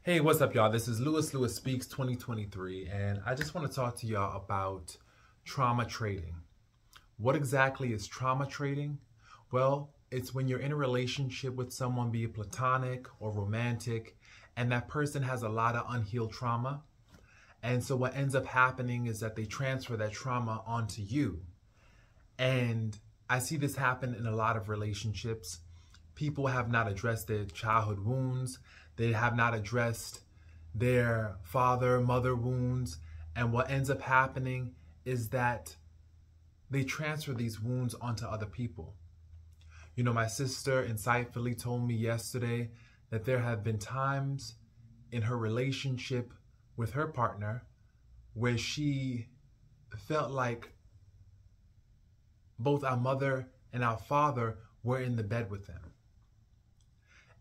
Hey, what's up, y'all? This is Lewis Speaks 2023, and I just want to talk to y'all about trauma trading. What exactly is trauma trading? Well, it's when you're in a relationship with someone, be it platonic or romantic, and that person has a lot of unhealed trauma. And so what ends up happening is that they transfer that trauma onto you. And I see this happen in a lot of relationships. People have not addressed their childhood wounds. They have not addressed their father, mother wounds. And what ends up happening is that they transfer these wounds onto other people. You know, my sister insightfully told me yesterday that there have been times in her relationship with her partner where she felt like both our mother and our father were in the bed with them.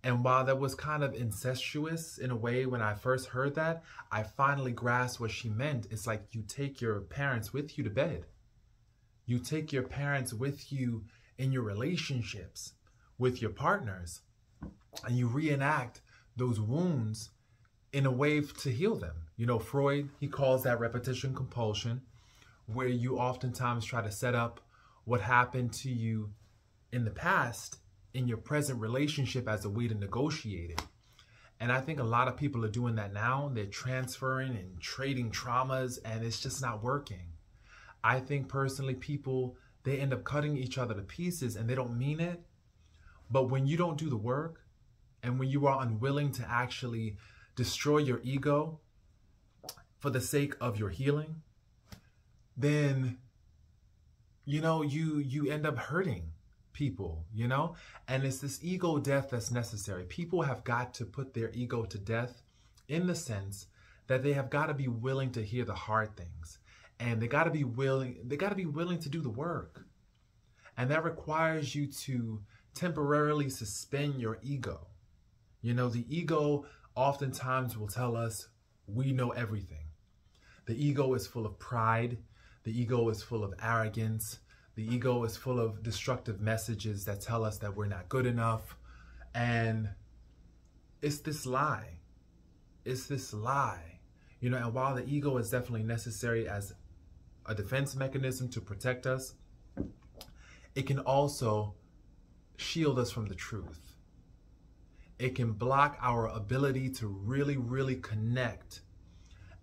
And while that was kind of incestuous in a way when I first heard that, I finally grasped what she meant. It's like you take your parents with you to bed. You take your parents with you in your relationships with your partners, and you reenact those wounds in a way to heal them. You know, Freud, he calls that repetition compulsion, where you oftentimes try to set up what happened to you in the past in your present relationship as a way to negotiate it. And I think a lot of people are doing that now. They're transferring and trading traumas, and it's just not working. I think personally, people, they end up cutting each other to pieces, and they don't mean it. But when you don't do the work, and when you are unwilling to actually destroy your ego for the sake of your healing, then, you know, you end up hurting people, you know? And it's this ego death that's necessary. People have got to put their ego to death in the sense that they have got to be willing to hear the hard things. And they got to be willing to do the work. And that requires you to temporarily suspend your ego. You know, the ego oftentimes will tell us we know everything. The ego is full of pride. The ego is full of arrogance. The ego is full of destructive messages that tell us that we're not good enough. And it's this lie. It's this lie. You know, and while the ego is definitely necessary as a defense mechanism to protect us, it can also shield us from the truth. It can block our ability to really connect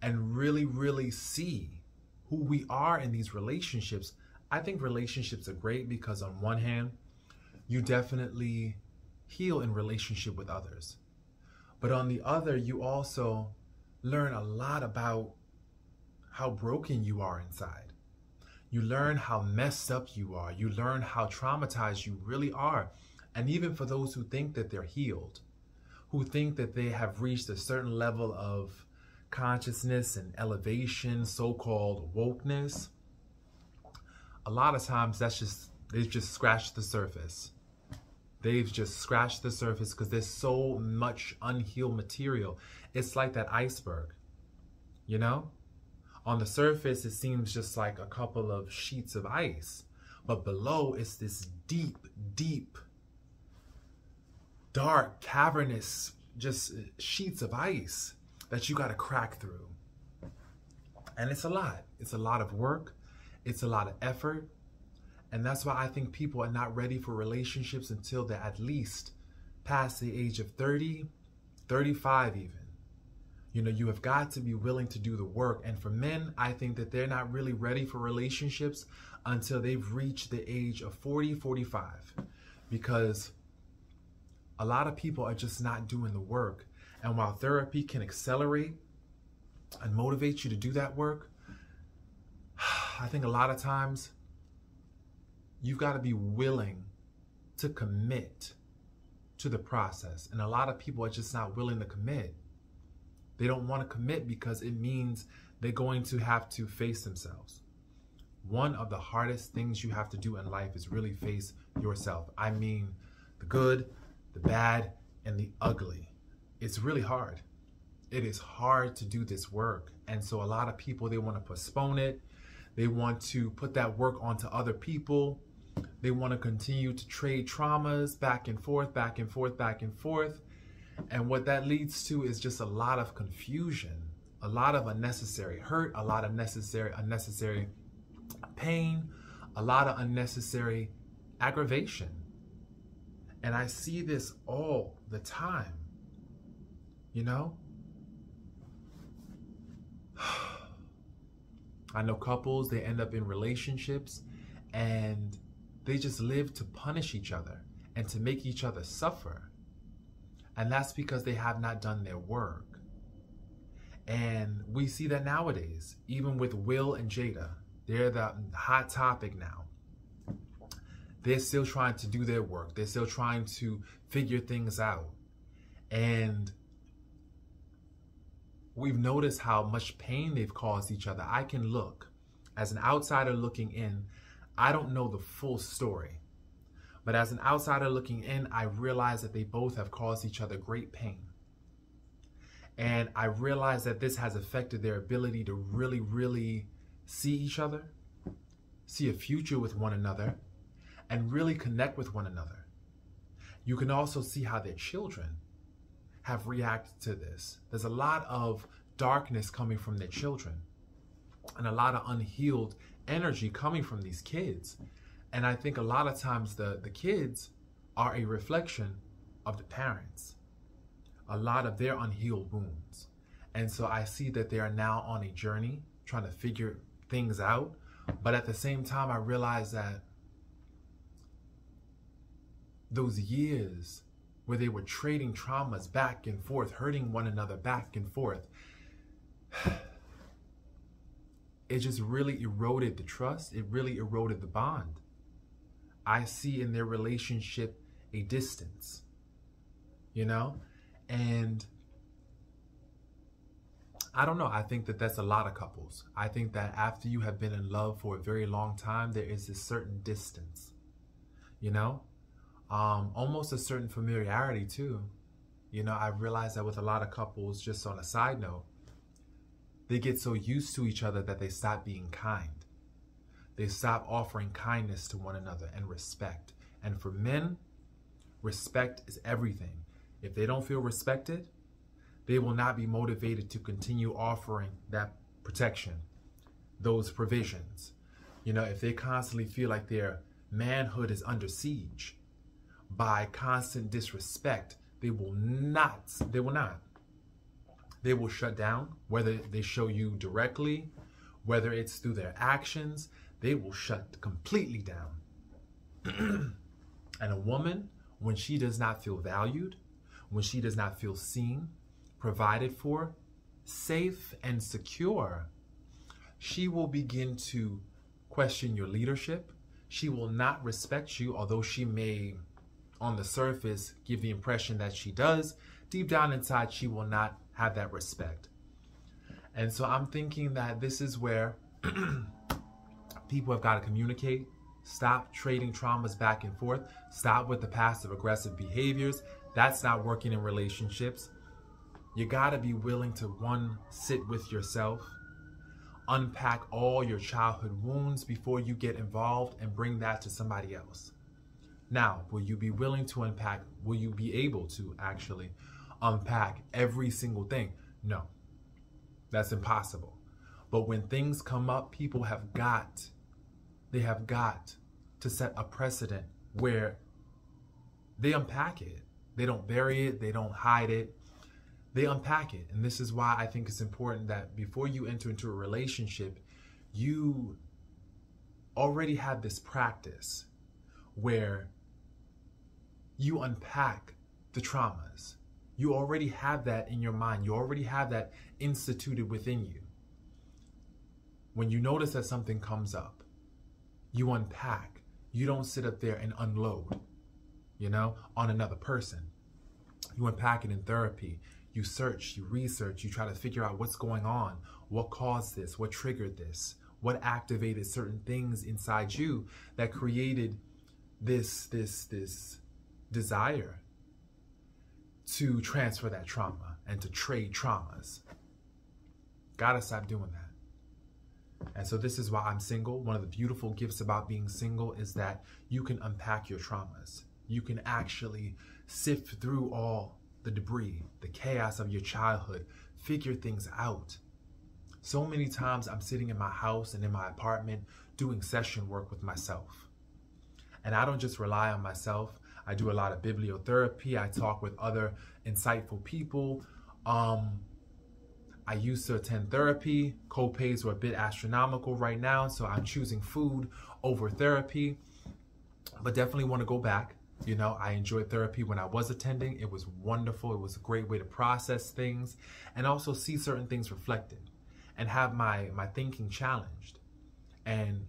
and really see who we are in these relationships. I think relationships are great because on one hand, you definitely heal in relationship with others. But on the other, you also learn a lot about how broken you are inside. You learn how messed up you are. You learn how traumatized you really are. And even for those who think that they're healed, who think that they have reached a certain level of consciousness and elevation, so-called wokeness, a lot of times they've just scratched the surface. They've just scratched the surface because there's so much unhealed material. It's like that iceberg, you know? On the surface, it seems just like a couple of sheets of ice. But below, it's this deep, dark, cavernous, just sheets of ice that you got to crack through. And it's a lot. It's a lot of work. It's a lot of effort. And that's why I think people are not ready for relationships until they're at least past the age of 30, 35 even. You know, you have got to be willing to do the work. And for men, I think that they're not really ready for relationships until they've reached the age of 40, 45. Because a lot of people are just not doing the work. And while therapy can accelerate and motivate you to do that work, I think a lot of times you've got to be willing to commit to the process. And a lot of people are just not willing to commit. They don't want to commit because it means they're going to have to face themselves. One of the hardest things you have to do in life is really face yourself. I mean, the good, the bad, and the ugly. It's really hard. It is hard to do this work. And so a lot of people, they want to postpone it. They want to put that work onto other people. They want to continue to trade traumas back and forth. And what that leads to is just a lot of confusion, a lot of unnecessary hurt, a lot of unnecessary pain, a lot of unnecessary aggravation. And I see this all the time, you know? I know couples, they end up in relationships and they just live to punish each other and to make each other suffer. And that's because they have not done their work. And we see that nowadays, even with Will and Jada, they're the hot topic now. They're still trying to do their work. They're still trying to figure things out. And we've noticed how much pain they've caused each other. I can look, as an outsider looking in, I don't know the full story. But as an outsider looking in, I realize that they both have caused each other great pain. And I realize that this has affected their ability to really, really see each other, see a future with one another, and really connect with one another. You can also see how their children have reacted to this. There's a lot of darkness coming from their children and a lot of unhealed energy coming from these kids. And I think a lot of times the kids are a reflection of the parents, a lot of their unhealed wounds. And so I see that they are now on a journey trying to figure things out. But at the same time, I realize that those years where they were trading traumas back and forth, hurting one another back and forth, it just really eroded the trust. It really eroded the bond. I see in their relationship a distance, you know? And I don't know. I think that that's a lot of couples. I think that after you have been in love for a very long time, there is a certain distance, you know? Almost a certain familiarity too. You know, I realize that with a lot of couples, just on a side note, they get so used to each other that they stop being kind. They stop offering kindness to one another and respect. And for men, respect is everything. If they don't feel respected, they will not be motivated to continue offering that protection, those provisions. You know, if they constantly feel like their manhood is under siege by constant disrespect, they will not. They will shut down, whether they show you directly, whether it's through their actions, they will shut completely down. And a woman, when she does not feel valued, when she does not feel seen, provided for, safe and secure, she will begin to question your leadership. She will not respect you, although she may, on the surface, give the impression that she does. Deep down inside, she will not have that respect. And so I'm thinking that this is where people have got to communicate. Stop trading traumas back and forth. Stop with the passive aggressive behaviors. That's not working in relationships. You got to be willing to, one, sit with yourself, unpack all your childhood wounds before you get involved and bring that to somebody else. Now, will you be willing to unpack? Will you be able to actually unpack every single thing? No, that's impossible. But when things come up, people have got to set a precedent where they unpack it. They don't bury it. They don't hide it. They unpack it. And this is why I think it's important that before you enter into a relationship, you already have this practice where you unpack the traumas. You already have that in your mind. You already have that instituted within you. When you notice that something comes up, you unpack. You don't sit up there and unload, you know, on another person. You unpack it in therapy. You search, you research, you try to figure out what's going on, what caused this, what triggered this, what activated certain things inside you that created this desire to transfer that trauma and to trade traumas. Gotta stop doing that. And so this is why I'm single. One of the beautiful gifts about being single is that you can unpack your traumas. You can actually sift through all the debris, the chaos of your childhood, figure things out. So many times I'm sitting in my house and in my apartment doing session work with myself. And I don't just rely on myself. I do a lot of bibliotherapy. I talk with other insightful people. I used to attend therapy. Co-pays were a bit astronomical right now, so I'm choosing food over therapy, but definitely want to go back. You know, I enjoyed therapy when I was attending. It was wonderful. It was a great way to process things and also see certain things reflected and have my thinking challenged. And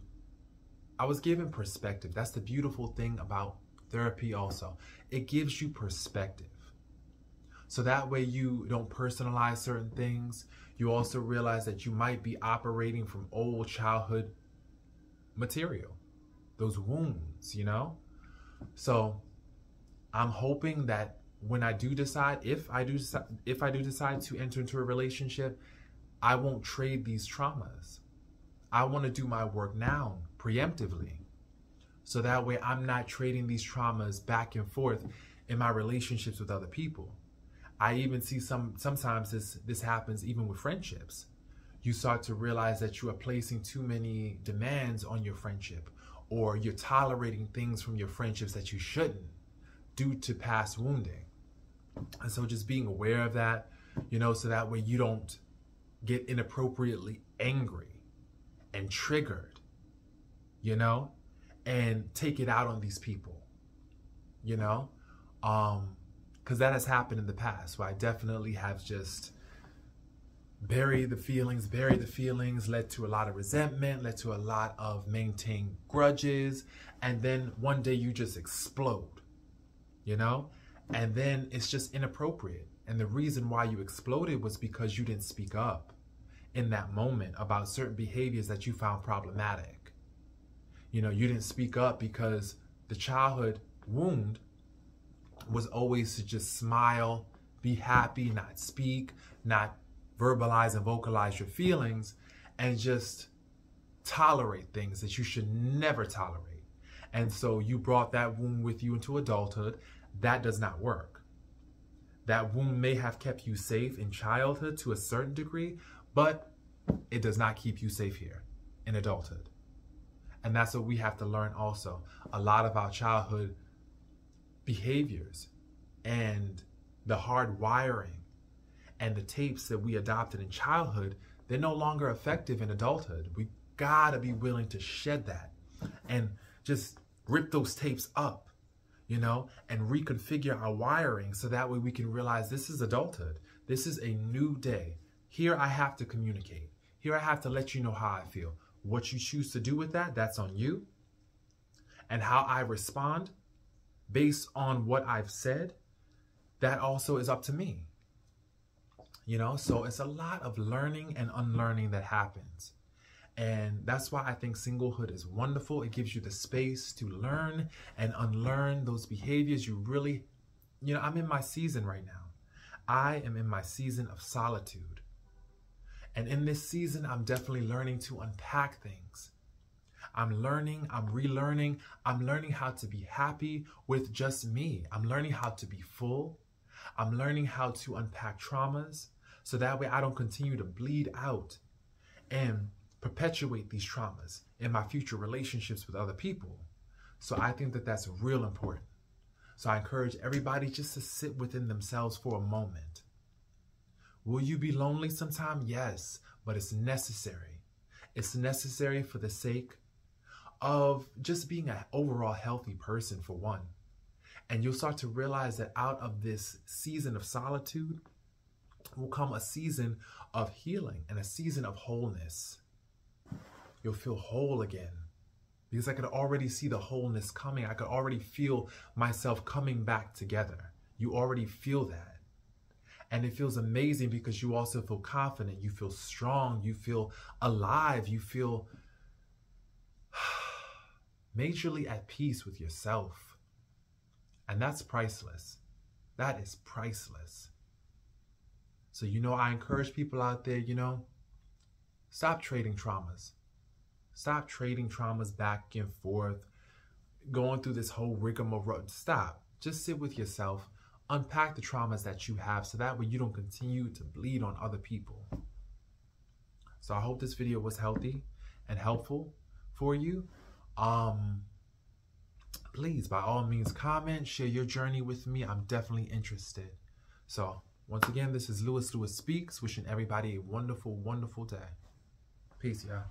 I was given perspective. That's the beautiful thing about therapy also. It gives you perspective. So that way you don't personalize certain things. You also realize that you might be operating from old childhood material, those wounds, you know? So I'm hoping that when I do decide, if I do decide to enter into a relationship, I won't trade these traumas. I want to do my work now, preemptively. So that way I'm not trading these traumas back and forth in my relationships with other people. I even see sometimes this happens even with friendships. You start to realize that you are placing too many demands on your friendship, or you're tolerating things from your friendships that you shouldn't due to past wounding. And so just being aware of that, you know, so that way you don't get inappropriately angry and triggered, you know, and take it out on these people, you know, because that has happened in the past where I definitely have just buried the feelings, led to a lot of resentment, led to a lot of maintained grudges, and then one day you just explode, you know, and then it's just inappropriate. And the reason why you exploded was because you didn't speak up in that moment about certain behaviors that you found problematic. You know, you didn't speak up because the childhood wound was always to just smile, be happy, not speak, not verbalize and vocalize your feelings, and just tolerate things that you should never tolerate. And so you brought that wound with you into adulthood. That does not work. That wound may have kept you safe in childhood to a certain degree, but it does not keep you safe here in adulthood. And that's what we have to learn also. A lot of our childhood behaviors and the hard wiring and the tapes that we adopted in childhood, they're no longer effective in adulthood. We gotta be willing to shed that and just rip those tapes up, you know, and reconfigure our wiring so that way we can realize this is adulthood. This is a new day. Here I have to communicate. Here I have to let you know how I feel. What you choose to do with that, that's on you. And how I respond based on what I've said, that also is up to me. You know, so it's a lot of learning and unlearning that happens. And that's why I think singlehood is wonderful. It gives you the space to learn and unlearn those behaviors you really, you know, I'm in my season right now. I am in my season of solitude. And in this season, I'm definitely learning to unpack things. I'm learning, I'm relearning, I'm learning how to be happy with just me. I'm learning how to be full. I'm learning how to unpack traumas so that way I don't continue to bleed out and perpetuate these traumas in my future relationships with other people. So I think that that's real important. So I encourage everybody just to sit within themselves for a moment. Will you be lonely sometime? Yes, but it's necessary. It's necessary for the sake of just being an overall healthy person, for one. And you'll start to realize that out of this season of solitude will come a season of healing and a season of wholeness. You'll feel whole again because I could already see the wholeness coming. I could already feel myself coming back together. You already feel that. And it feels amazing because you also feel confident. You feel strong. You feel alive. You feel majorly at peace with yourself. And that's priceless. That is priceless. So, you know, I encourage people out there, you know, stop trading traumas. Stop trading traumas back and forth, going through this whole rigmarole. Stop. Just sit with yourself, unpack the traumas that you have so that way you don't continue to bleed on other people. So I hope this video was healthy and helpful for you. Please, by all means, comment, share your journey with me. I'm definitely interested. So once again, this is Lewis Speaks, wishing everybody a wonderful, wonderful day. Peace, y'all.